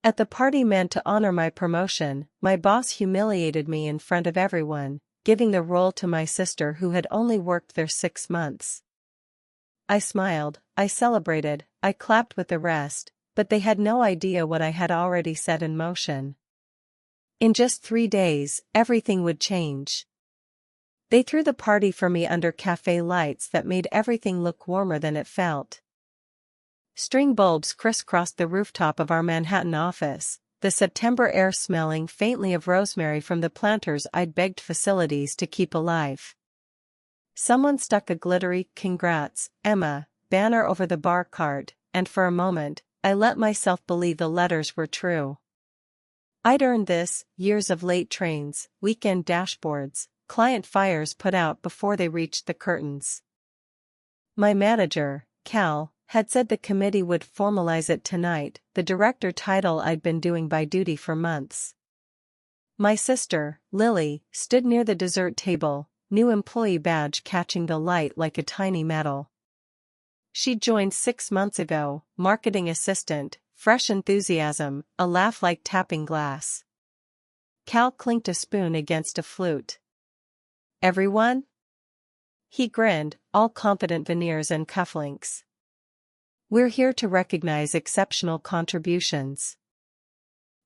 At the party meant to honor my promotion, my boss humiliated me in front of everyone, giving the role to my sister who had only worked there 6 months. I smiled, I celebrated, I clapped with the rest, but they had no idea what I had already set in motion. In just 3 days, everything would change. They threw the party for me under cafe lights that made everything look warmer than it felt. String bulbs crisscrossed the rooftop of our Manhattan office, the September air smelling faintly of rosemary from the planters I'd begged facilities to keep alive. Someone stuck a glittery "Congrats, Emma" banner over the bar cart, and for a moment, I let myself believe the letters were true. I'd earned this: years of late trains, weekend dashboards, client fires put out before they reached the curtains. My manager, Cal, had said the committee would formalize it tonight, the director title I'd been doing by duty for months. My sister, Lily, stood near the dessert table, new employee badge catching the light like a tiny medal. She'd joined 6 months ago, marketing assistant, fresh enthusiasm, a laugh like tapping glass. Cal clinked a spoon against a flute. "Everyone?" He grinned, all confident veneers and cufflinks. "We're here to recognize exceptional contributions."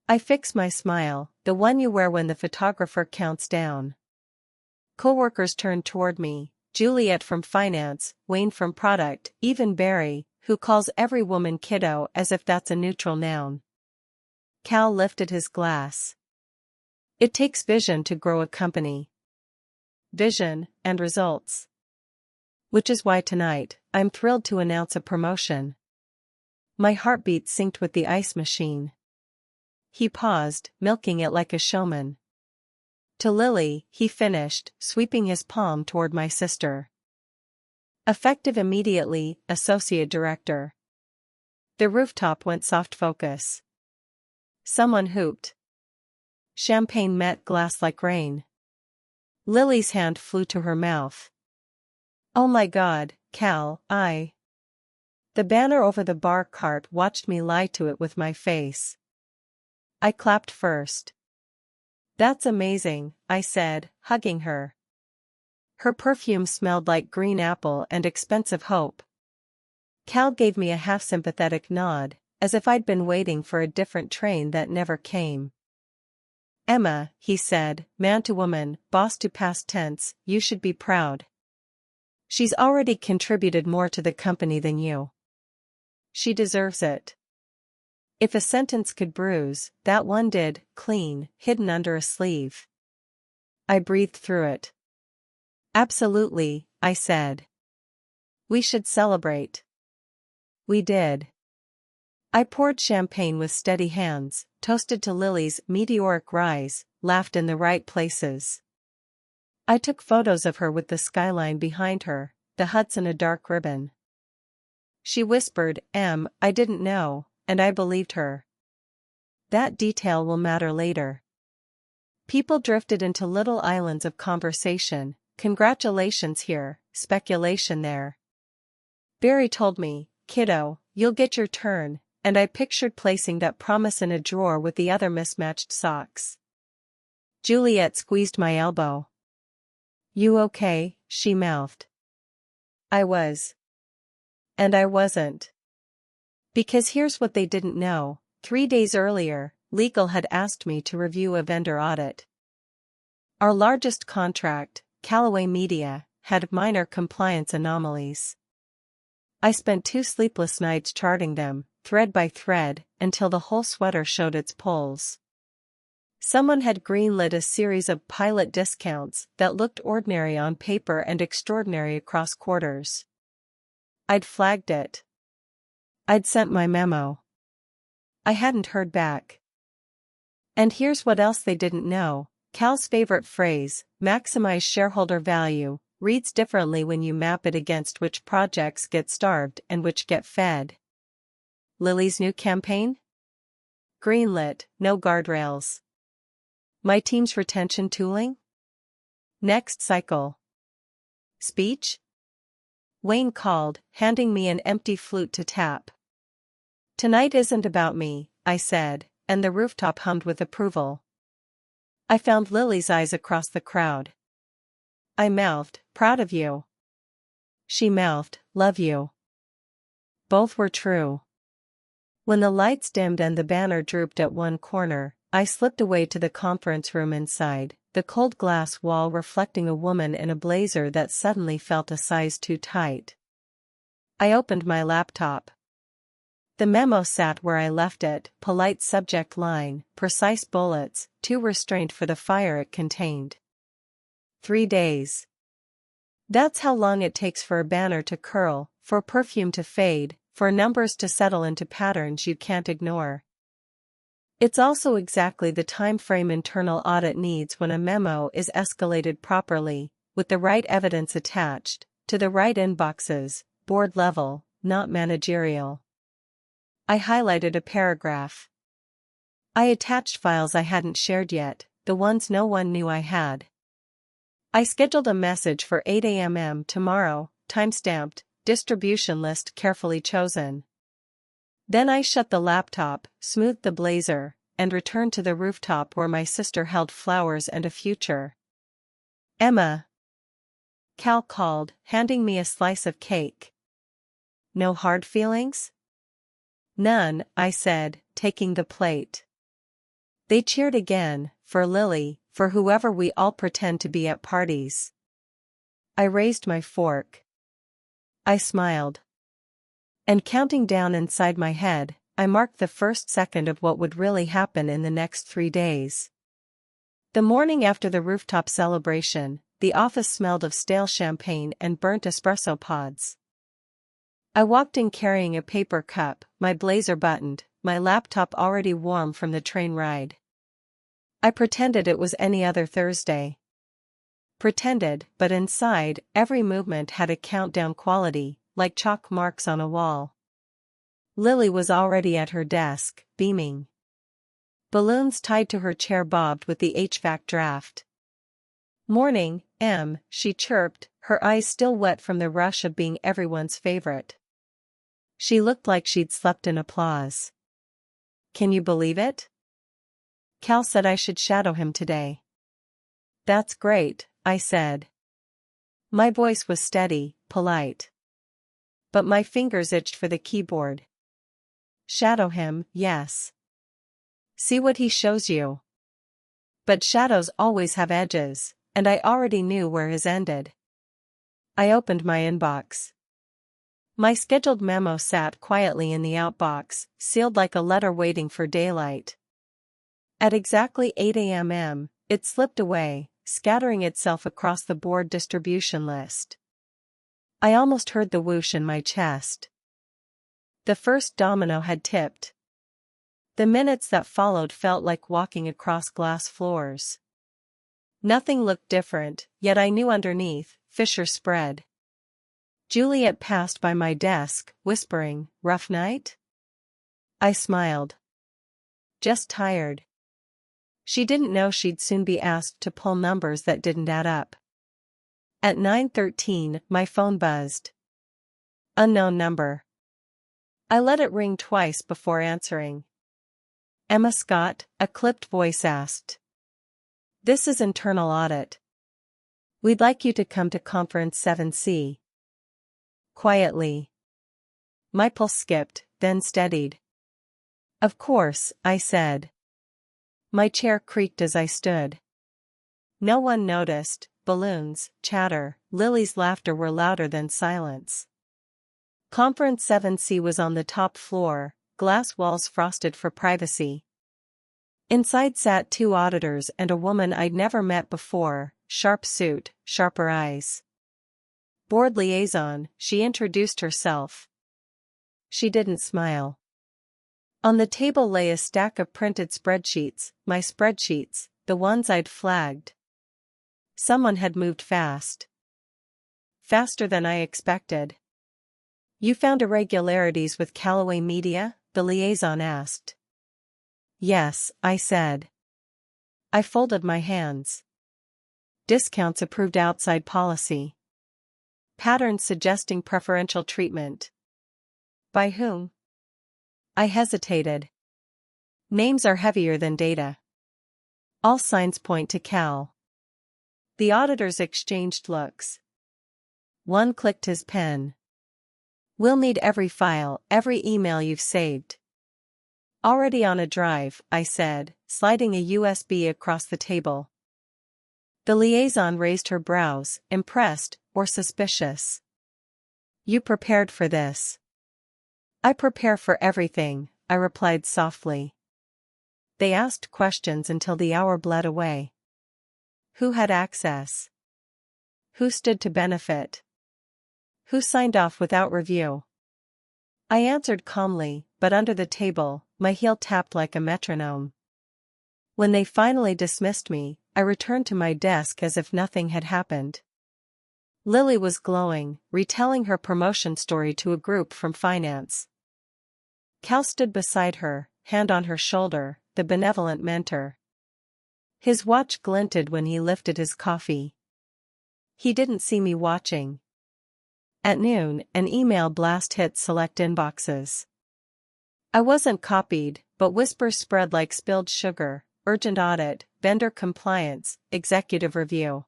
I fix my smile, the one you wear when the photographer counts down. Coworkers turned toward me, Juliet from finance, Wayne from product, even Barry, who calls every woman kiddo as if that's a neutral noun. Cal lifted his glass. "It takes vision to grow a company. Vision, and results. Which is why tonight, I'm thrilled to announce a promotion." My heartbeat synced with the ice machine. He paused, milking it like a showman. "To Lily," he finished, sweeping his palm toward my sister. "Effective immediately, Associate Director." The rooftop went soft focus. Someone hooped. Champagne met glass like rain. Lily's hand flew to her mouth. "Oh my God, Cal, I..." The banner over the bar cart watched me lie to it with my face. I clapped first. "That's amazing," I said, hugging her. Her perfume smelled like green apple and expensive hope. Cal gave me a half-sympathetic nod, as if I'd been waiting for a different train that never came. "Emma," he said, man to woman, boss to past tense, "you should be proud. She's already contributed more to the company than you. She deserves it." If a sentence could bruise, that one did, clean, hidden under a sleeve. I breathed through it. "Absolutely," I said. "We should celebrate." We did. I poured champagne with steady hands, toasted to Lily's meteoric rise, laughed in the right places. I took photos of her with the skyline behind her, the Hudson a dark ribbon. She whispered, "I didn't know," and I believed her. That detail will matter later. People drifted into little islands of conversation, congratulations here, speculation there. Barry told me, "Kiddo, you'll get your turn," and I pictured placing that promise in a drawer with the other mismatched socks. Juliet squeezed my elbow. "You okay?" she mouthed. I was. And I wasn't. Because here's what they didn't know: 3 days earlier, legal had asked me to review a vendor audit. Our largest contract, Callaway Media, had minor compliance anomalies. I spent 2 sleepless nights charting them, thread by thread, until the whole sweater showed its poles. Someone had greenlit a series of pilot discounts that looked ordinary on paper and extraordinary across quarters. I'd flagged it. I'd sent my memo. I hadn't heard back. And here's what else they didn't know: Cal's favorite phrase, "maximize shareholder value," reads differently when you map it against which projects get starved and which get fed. Lily's new campaign? Greenlit, no guardrails. My team's retention tooling? Next cycle. Speech? Wayne called, handing me an empty flute to tap. "Tonight isn't about me," I said, and the rooftop hummed with approval. I found Lily's eyes across the crowd. I mouthed, "Proud of you." She mouthed, "Love you." Both were true. When the lights dimmed and the banner drooped at one corner, I slipped away to the conference room inside, the cold glass wall reflecting a woman in a blazer that suddenly felt a size too tight. I opened my laptop. The memo sat where I left it, polite subject line, precise bullets, too restrained for the fire it contained. 3 days. That's how long it takes for a banner to curl, for perfume to fade, for numbers to settle into patterns you can't ignore. It's also exactly the time frame internal audit needs when a memo is escalated properly, with the right evidence attached, to the right inboxes, board level, not managerial. I highlighted a paragraph. I attached files I hadn't shared yet, the ones no one knew I had. I scheduled a message for 8 a.m. tomorrow, time-stamped, distribution list carefully chosen. Then I shut the laptop, smoothed the blazer, and returned to the rooftop where my sister held flowers and a future. "Emma," Cal called, handing me a slice of cake. "No hard feelings?" "None," I said, taking the plate. They cheered again, for Lily, for whoever we all pretend to be at parties. I raised my fork. I smiled. And counting down inside my head, I marked the first second of what would really happen in the next 3 days. The morning after the rooftop celebration, the office smelled of stale champagne and burnt espresso pods. I walked in carrying a paper cup, my blazer buttoned, my laptop already warm from the train ride. I pretended it was any other Thursday. Pretended, but inside, every movement had a countdown quality, like chalk marks on a wall. Lily was already at her desk, beaming. Balloons tied to her chair bobbed with the HVAC draft. "Morning, Em," she chirped, her eyes still wet from the rush of being everyone's favorite. She looked like she'd slept in applause. "Can you believe it? Cal said I should shadow him today." "That's great," I said. My voice was steady, polite. But my fingers itched for the keyboard. "Shadow him, yes. See what he shows you." But shadows always have edges, and I already knew where his ended. I opened my inbox. My scheduled memo sat quietly in the outbox, sealed like a letter waiting for daylight. At exactly 8 a.m., it slipped away, scattering itself across the board distribution list. I almost heard the whoosh in my chest. The first domino had tipped. The minutes that followed felt like walking across glass floors. Nothing looked different, yet I knew underneath, fissure spread. Juliet passed by my desk, whispering, "Rough night?" I smiled. "Just tired." She didn't know she'd soon be asked to pull numbers that didn't add up. At 9:13, my phone buzzed. Unknown number. I let it ring twice before answering. "Emma Scott," a clipped voice asked. "This is internal audit. We'd like you to come to conference 7C. Quietly. My pulse skipped, then steadied. "Of course," I said. My chair creaked as I stood. No one noticed. Balloons, chatter, Lily's laughter were louder than silence. Conference 7C was on the top floor, glass walls frosted for privacy. Inside sat 2 auditors and a woman I'd never met before, sharp suit, sharper eyes. "Board liaison," she introduced herself. She didn't smile. On the table lay a stack of printed spreadsheets, my spreadsheets, the ones I'd flagged. Someone had moved fast. Faster than I expected. "You found irregularities with Callaway Media?" the liaison asked. "Yes," I said. I folded my hands. "Discounts approved outside policy. Patterns suggesting preferential treatment." "By whom?" I hesitated. Names are heavier than data. All signs point to Cal. The auditors exchanged looks. One clicked his pen. We'll need every file, every email you've saved. Already on a drive, I said, sliding a USB across the table. The liaison raised her brows, impressed, or suspicious. You prepared for this. I prepare for everything, I replied softly. They asked questions until the hour bled away. Who had access? Who stood to benefit? Who signed off without review? I answered calmly, but under the table, my heel tapped like a metronome. When they finally dismissed me, I returned to my desk as if nothing had happened. Lily was glowing, retelling her promotion story to a group from finance. Cal stood beside her, hand on her shoulder, the benevolent mentor. His watch glinted when he lifted his coffee. He didn't see me watching. At noon, an email blast hit select inboxes. I wasn't copied, but whispers spread like spilled sugar: urgent audit, vendor compliance, executive review.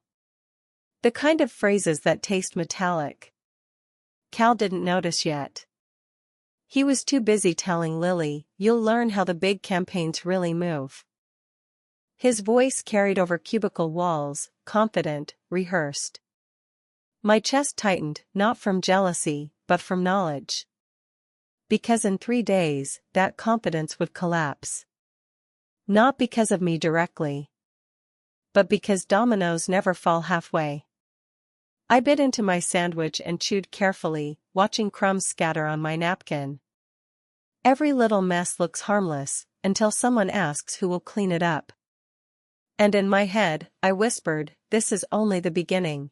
The kind of phrases that taste metallic. Cal didn't notice yet. He was too busy telling Lily, "You'll learn how the big campaigns really move." His voice carried over cubicle walls, confident, rehearsed. My chest tightened, not from jealousy, but from knowledge. Because in 3 days, that confidence would collapse. Not because of me directly, but because dominoes never fall halfway. I bit into my sandwich and chewed carefully, watching crumbs scatter on my napkin. Every little mess looks harmless, until someone asks who will clean it up. And in my head, I whispered, this is only the beginning.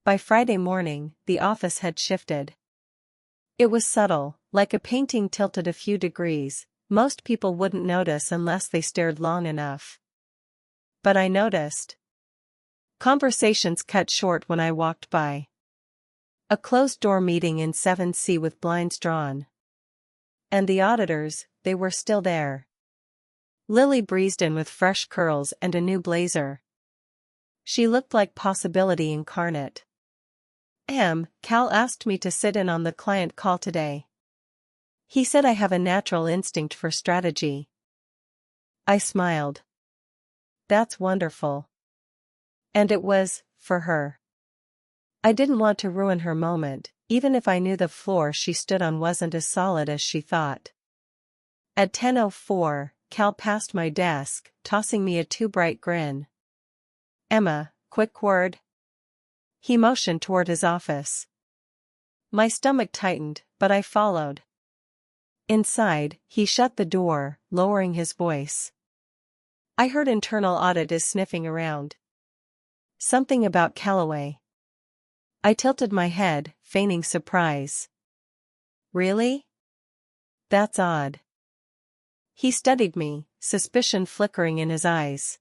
By Friday morning, the office had shifted. It was subtle, like a painting tilted a few degrees. Most people wouldn't notice unless they stared long enough. But I noticed. Conversations cut short when I walked by. A closed-door meeting in 7C with blinds drawn. And the auditors, they were still there. Lily breezed in with fresh curls and a new blazer. She looked like possibility incarnate. Cal asked me to sit in on the client call today. He said I have a natural instinct for strategy. I smiled. That's wonderful. And it was, for her. I didn't want to ruin her moment, even if I knew the floor she stood on wasn't as solid as she thought. At 10:04, Cal passed my desk, tossing me a too bright grin. Emma, quick word. He motioned toward his office. My stomach tightened, but I followed. Inside, he shut the door, lowering his voice. I heard internal audit is sniffing around. Something about Callaway. I tilted my head, feigning surprise. Really? That's odd. He studied me, suspicion flickering in his eyes.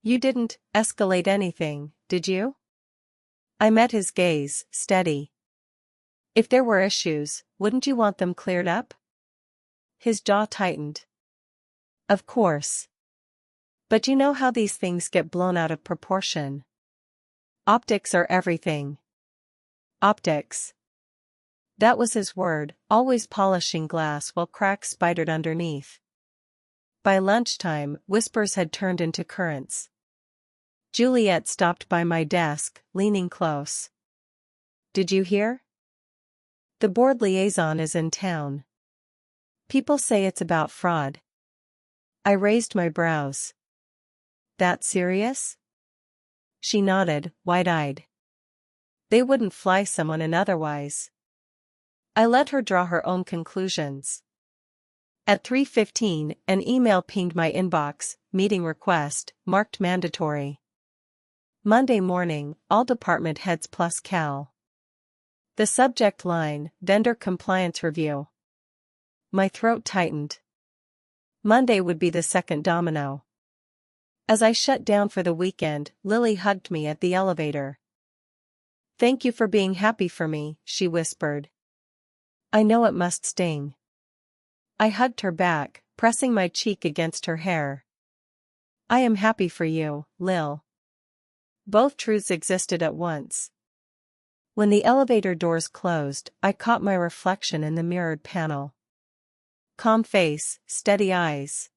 You didn't escalate anything, did you? I met his gaze, steady. If there were issues, wouldn't you want them cleared up? His jaw tightened. Of course. But you know how these things get blown out of proportion. Optics are everything. Optics. That was his word, always polishing glass while cracks spidered underneath. By lunchtime, whispers had turned into currents. Juliet stopped by my desk, leaning close. Did you hear? The board liaison is in town. People say it's about fraud. I raised my brows. That serious? She nodded, wide-eyed. They wouldn't fly someone in otherwise. I let her draw her own conclusions. At 3:15, an email pinged my inbox, meeting request, marked mandatory. Monday morning, all department heads plus Cal. The subject line, vendor compliance review. My throat tightened. Monday would be the second domino. As I shut down for the weekend, Lily hugged me at the elevator. Thank you for being happy for me, she whispered. I know it must sting. I hugged her back, pressing my cheek against her hair. I am happy for you, Lil. Both truths existed at once. When the elevator doors closed, I caught my reflection in the mirrored panel. Calm face, steady eyes.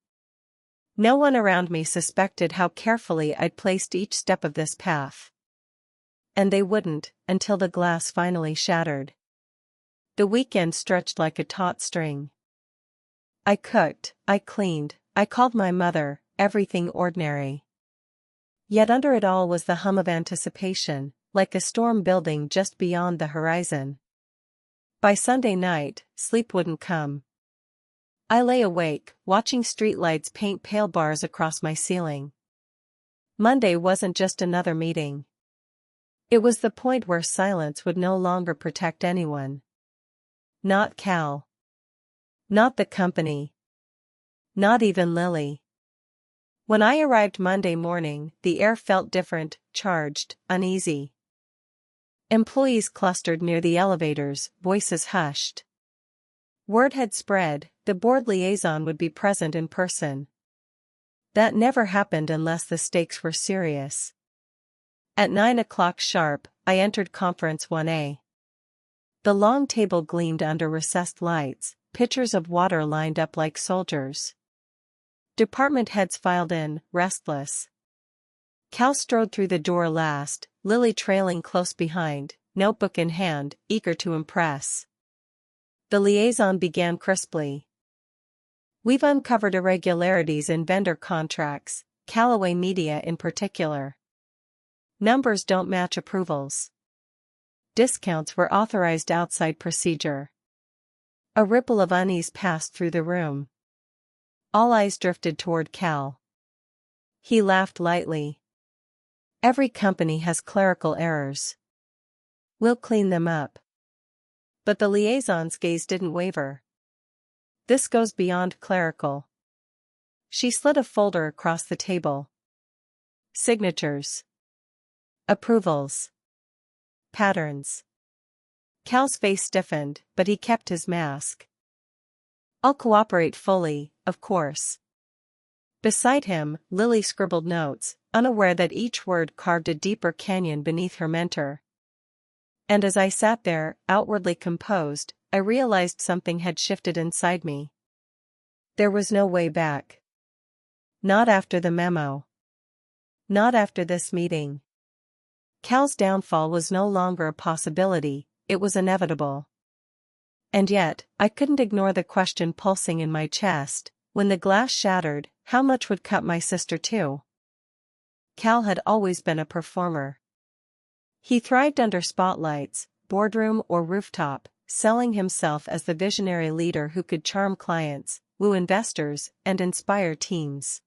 No one around me suspected how carefully I'd placed each step of this path. And they wouldn't, until the glass finally shattered. The weekend stretched like a taut string. I cooked, I cleaned, I called my mother, everything ordinary. Yet under it all was the hum of anticipation, like a storm building just beyond the horizon. By Sunday night, sleep wouldn't come. I lay awake, watching streetlights paint pale bars across my ceiling. Monday wasn't just another meeting. It was the point where silence would no longer protect anyone. Not Cal. Not the company. Not even Lily. When I arrived Monday morning, the air felt different, charged, uneasy. Employees clustered near the elevators, voices hushed. Word had spread, the board liaison would be present in person. That never happened unless the stakes were serious. At 9 o'clock sharp, I entered Conference 1A. The long table gleamed under recessed lights, pitchers of water lined up like soldiers. Department heads filed in, restless. Cal strode through the door last, Lily trailing close behind, notebook in hand, eager to impress. The liaison began crisply. We've uncovered irregularities in vendor contracts, Callaway Media in particular. Numbers don't match approvals. Discounts were authorized outside procedure. A ripple of unease passed through the room. All eyes drifted toward Cal. He laughed lightly. Every company has clerical errors. We'll clean them up. But the liaison's gaze didn't waver. This goes beyond clerical. She slid a folder across the table. Signatures. Approvals. Patterns. Cal's face stiffened, but he kept his mask. I'll cooperate fully, of course. Beside him, Lily scribbled notes, unaware that each word carved a deeper canyon beneath her mentor. And as I sat there, outwardly composed, I realized something had shifted inside me. There was no way back. Not after the memo. Not after this meeting. Cal's downfall was no longer a possibility, it was inevitable. And yet, I couldn't ignore the question pulsing in my chest. When the glass shattered, how much would cut my sister too? Cal had always been a performer. He thrived under spotlights, boardroom or rooftop, selling himself as the visionary leader who could charm clients, woo investors, and inspire teams.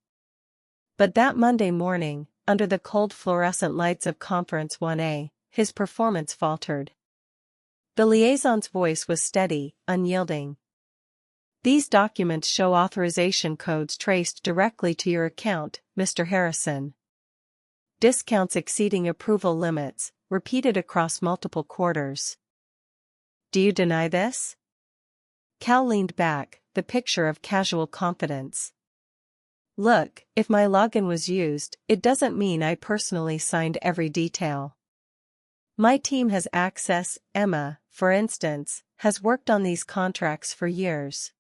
But that Monday morning, under the cold fluorescent lights of Conference 1A, his performance faltered. The liaison's voice was steady, unyielding. These documents show authorization codes traced directly to your account, Mr. Harrison. Discounts exceeding approval limits, repeated across multiple quarters. Do you deny this? Cal leaned back, the picture of casual confidence. Look, if my login was used, it doesn't mean I personally signed every detail. My team has access. Emma, for instance, has worked on these contracts for years.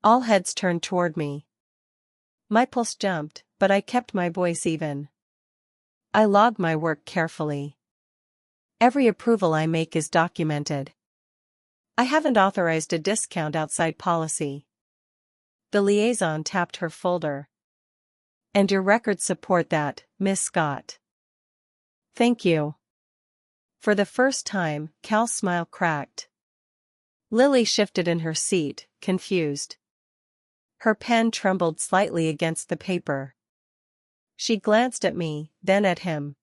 All heads turned toward me. My pulse jumped, but I kept my voice even. I log my work carefully. Every approval I make is documented. I haven't authorized a discount outside policy. The liaison tapped her folder. And your records support that, Miss Scott. Thank you. For the first time, Cal's smile cracked. Lily shifted in her seat, confused. Her pen trembled slightly against the paper. She glanced at me, then at him.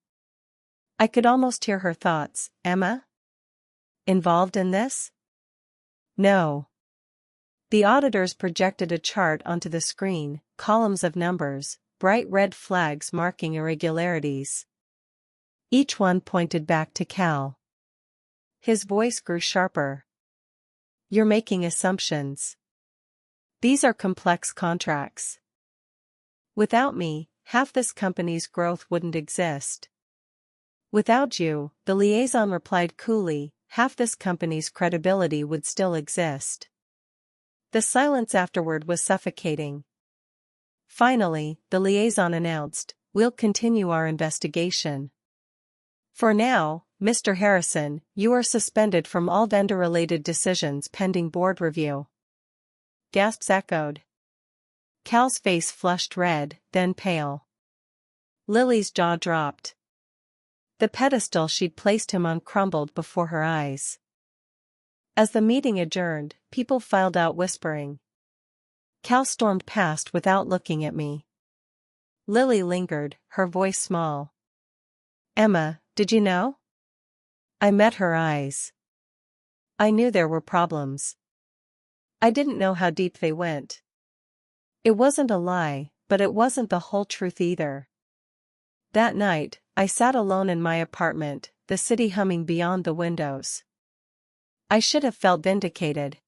I could almost hear her thoughts. Emma? Involved in this? No. The auditors projected a chart onto the screen, columns of numbers, bright red flags marking irregularities. Each one pointed back to Cal. His voice grew sharper. You're making assumptions. These are complex contracts. Without me, half this company's growth wouldn't exist. Without you, the liaison replied coolly, half this company's credibility would still exist. The silence afterward was suffocating. Finally, the liaison announced, "We'll continue our investigation. For now, Mr. Harrison, you are suspended from all vendor-related decisions pending board review." Gasps echoed. Cal's face flushed red, then pale. Lily's jaw dropped. The pedestal she'd placed him on crumbled before her eyes. As the meeting adjourned, people filed out whispering. Cal stormed past without looking at me. Lily lingered, her voice small. "Emma, did you know?" I met her eyes. I knew there were problems. I didn't know how deep they went. It wasn't a lie, but it wasn't the whole truth either. That night, I sat alone in my apartment, the city humming beyond the windows. I should have felt vindicated.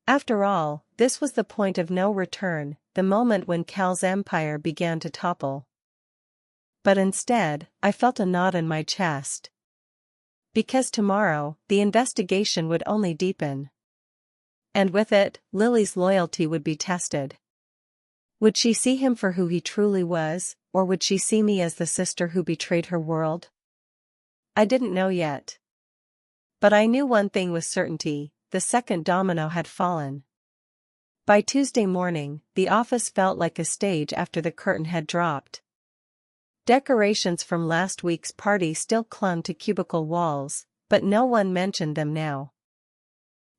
After all, this was the point of no return, the moment when Cal's empire began to topple. But instead, I felt a knot in my chest. Because tomorrow, the investigation would only deepen. And with it, Lily's loyalty would be tested. Would she see him for who he truly was, or would she see me as the sister who betrayed her world? I didn't know yet. But I knew one thing with certainty, the second domino had fallen. By Tuesday morning, the office felt like a stage after the curtain had dropped. Decorations from last week's party still clung to cubicle walls, but no one mentioned them now.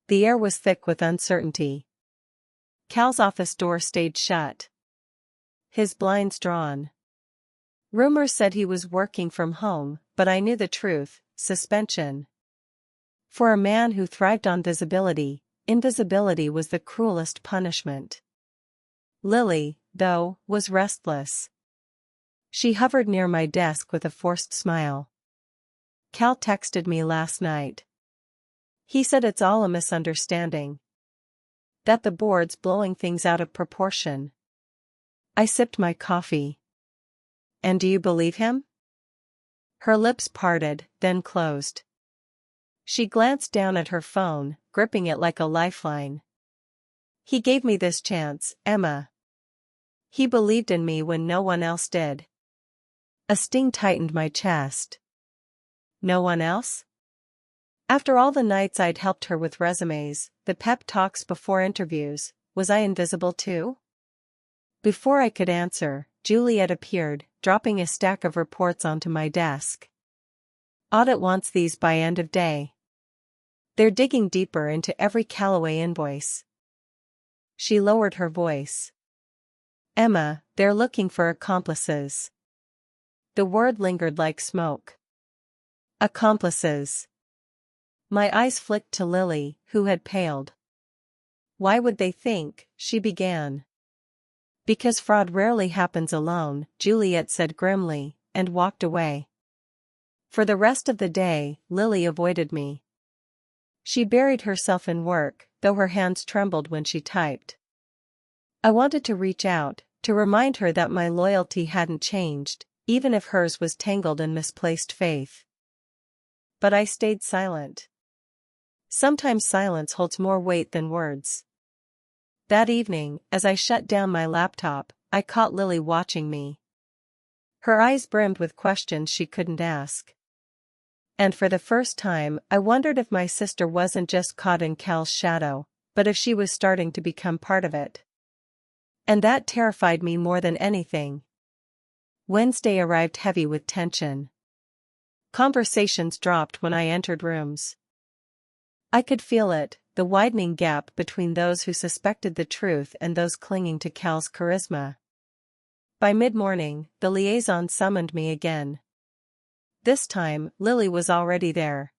The air was thick with uncertainty. Cal's office door stayed shut. His blinds drawn. Rumors said he was working from home, but I knew the truth, suspension. For a man who thrived on visibility, invisibility was the cruelest punishment. Lily, though, was restless. She hovered near my desk with a forced smile. "Cal texted me last night. He said it's all a misunderstanding. That the board's blowing things out of proportion." I sipped my coffee. "And do you believe him?" Her lips parted, then closed. She glanced down at her phone, gripping it like a lifeline. "He gave me this chance, Emma. He believed in me when no one else did." A sting tightened my chest. No one else? After all the nights I'd helped her with resumes, the pep talks before interviews, was I invisible too? Before I could answer, Juliet appeared, dropping a stack of reports onto my desk. "Audit wants these by end of day. They're digging deeper into every Callaway invoice." She lowered her voice. "Emma, they're looking for accomplices." The word lingered like smoke. Accomplices. My eyes flicked to Lily, who had paled. "Why would they think?" she began. "Because fraud rarely happens alone," Juliet said grimly, and walked away. For the rest of the day, Lily avoided me. She buried herself in work, though her hands trembled when she typed. I wanted to reach out, to remind her that my loyalty hadn't changed, even if hers was tangled in misplaced faith. But I stayed silent. Sometimes silence holds more weight than words. That evening, as I shut down my laptop, I caught Lily watching me. Her eyes brimmed with questions she couldn't ask. And for the first time, I wondered if my sister wasn't just caught in Cal's shadow, but if she was starting to become part of it. And that terrified me more than anything. Wednesday arrived heavy with tension. Conversations dropped when I entered rooms. I could feel it, the widening gap between those who suspected the truth and those clinging to Cal's charisma. By mid-morning, the liaison summoned me again. This time, Lily was already there.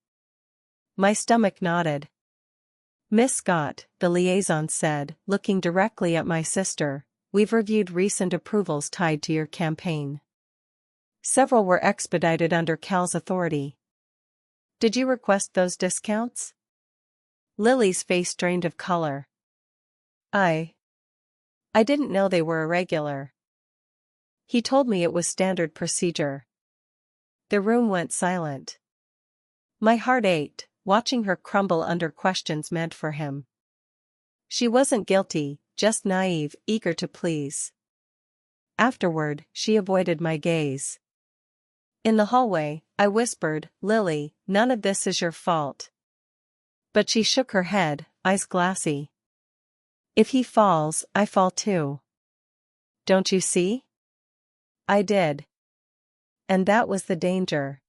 My stomach knotted. "Miss Scott," the liaison said, looking directly at my sister, "we've reviewed recent approvals tied to your campaign. Several were expedited under Cal's authority. Did you request those discounts?" Lily's face drained of color. I didn't know they were irregular. He told me it was standard procedure. The room went silent. My heart ached, watching her crumble under questions meant for him. She wasn't guilty, just naive, eager to please. Afterward, she avoided my gaze. In the hallway, I whispered, "Lily, none of this is your fault." But she shook her head, eyes glassy. "If he falls, I fall too. Don't you see?" I did. And that was the danger.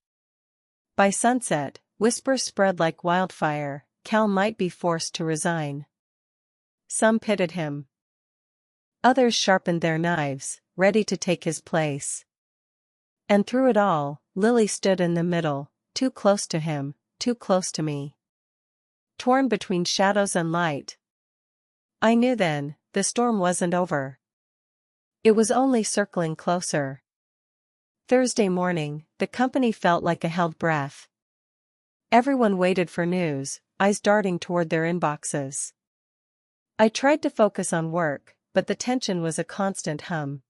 By sunset, whispers spread like wildfire. Cal might be forced to resign. Some pitied him. Others sharpened their knives, ready to take his place. And through it all, Lily stood in the middle, too close to him, too close to me. Torn between shadows and light. I knew then, the storm wasn't over. It was only circling closer. Thursday morning, the company felt like a held breath. Everyone waited for news, eyes darting toward their inboxes. I tried to focus on work, but the tension was a constant hum.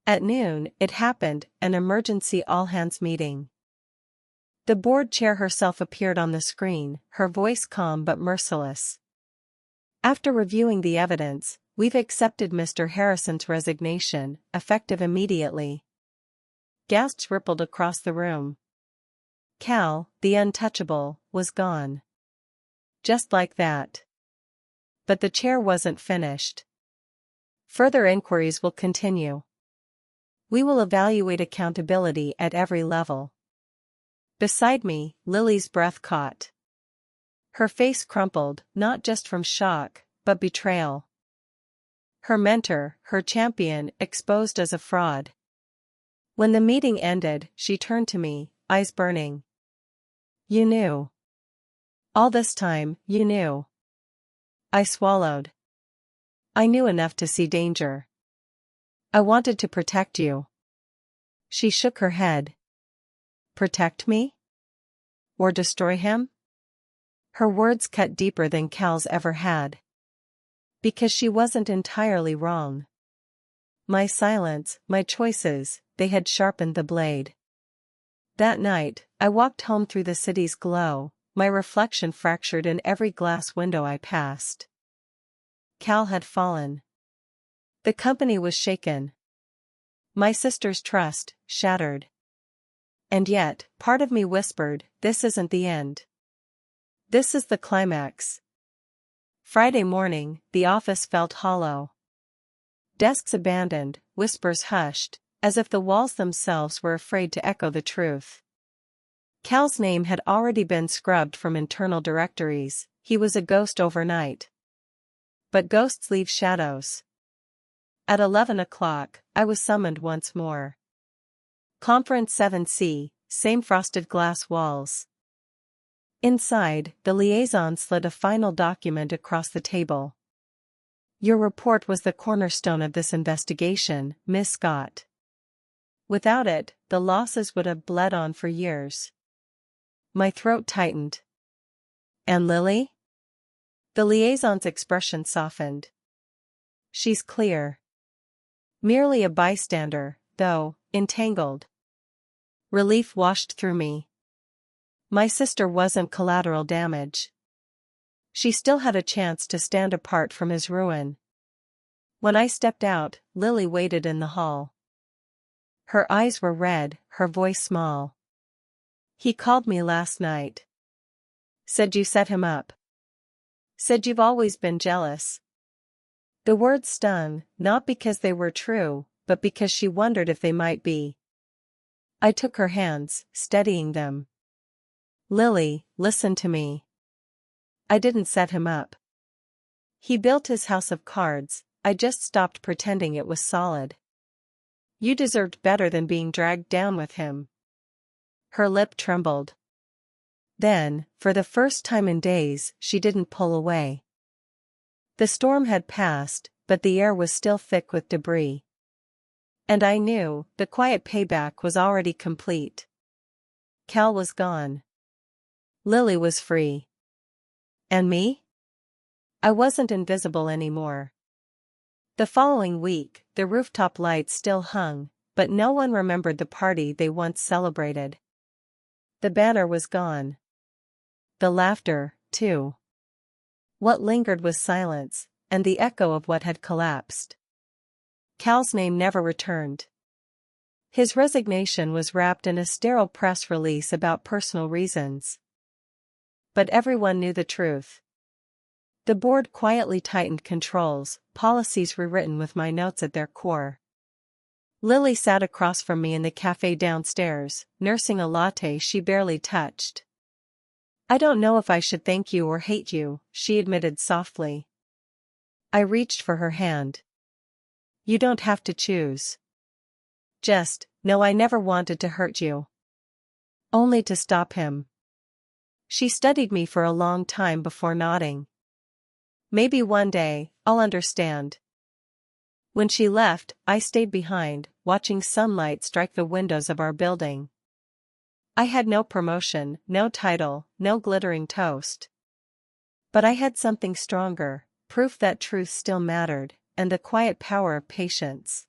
At noon, it happened, an emergency all-hands meeting. The board chair herself appeared on the screen, her voice calm but merciless. "After reviewing the evidence, we've accepted Mr. Harrison's resignation, effective immediately." Gasps rippled across the room. Cal, the untouchable, was gone. Just like that. But the chair wasn't finished. "Further inquiries will continue. We will evaluate accountability at every level." Beside me, Lily's breath caught. Her face crumpled, not just from shock, but betrayal. Her mentor, her champion, exposed as a fraud. When the meeting ended, she turned to me, eyes burning. "You knew. All this time, you knew." I swallowed. "I knew enough to see danger. I wanted to protect you." She shook her head. "Protect me? Or destroy him?" Her words cut deeper than Cal's ever had. Because she wasn't entirely wrong. My silence, my choices, they had sharpened the blade. That night, I walked home through the city's glow, my reflection fractured in every glass window I passed. Cal had fallen. The company was shaken. My sister's trust, shattered. And yet, part of me whispered, this isn't the end. This is the climax. Friday morning, the office felt hollow. Desks abandoned, whispers hushed, as if the walls themselves were afraid to echo the truth. Cal's name had already been scrubbed from internal directories, he was a ghost overnight. But ghosts leave shadows. At 11 o'clock, I was summoned once more. Conference 7C, same frosted glass walls. Inside, the liaison slid a final document across the table. "Your report was the cornerstone of this investigation, Miss Scott. Without it, the losses would have bled on for years." My throat tightened. "And Lily?" The liaison's expression softened. "She's clear. Merely a bystander, though, entangled." Relief washed through me. My sister wasn't collateral damage. She still had a chance to stand apart from his ruin. When I stepped out, Lily waited in the hall. Her eyes were red, her voice small. "He called me last night. Said you set him up. Said you've always been jealous." The words stung, not because they were true, but because she wondered if they might be. I took her hands, steadying them. "Lily, listen to me. I didn't set him up. He built his house of cards, I just stopped pretending it was solid. You deserved better than being dragged down with him." Her lip trembled. Then, for the first time in days, she didn't pull away. The storm had passed, but the air was still thick with debris. And I knew, the quiet payback was already complete. Cal was gone. Lily was free. And me? I wasn't invisible anymore. The following week, the rooftop lights still hung, but no one remembered the party they once celebrated. The banner was gone. The laughter, too. What lingered was silence, and the echo of what had collapsed. Cal's name never returned. His resignation was wrapped in a sterile press release about personal reasons. But everyone knew the truth. The board quietly tightened controls, policies rewritten with my notes at their core. Lily sat across from me in the cafe downstairs, nursing a latte she barely touched. "I don't know if I should thank you or hate you," she admitted softly. I reached for her hand. "You don't have to choose. Just know I never wanted to hurt you. Only to stop him." She studied me for a long time before nodding. "Maybe one day, I'll understand." When she left, I stayed behind, watching sunlight strike the windows of our building. I had no promotion, no title, no glittering toast. But I had something stronger, proof that truth still mattered, and the quiet power of patience.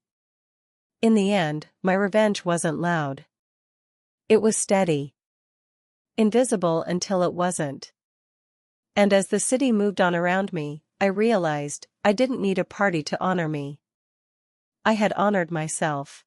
In the end, my revenge wasn't loud. It was steady. Invisible until it wasn't. And as the city moved on around me, I realized I didn't need a party to honor me. I had honored myself.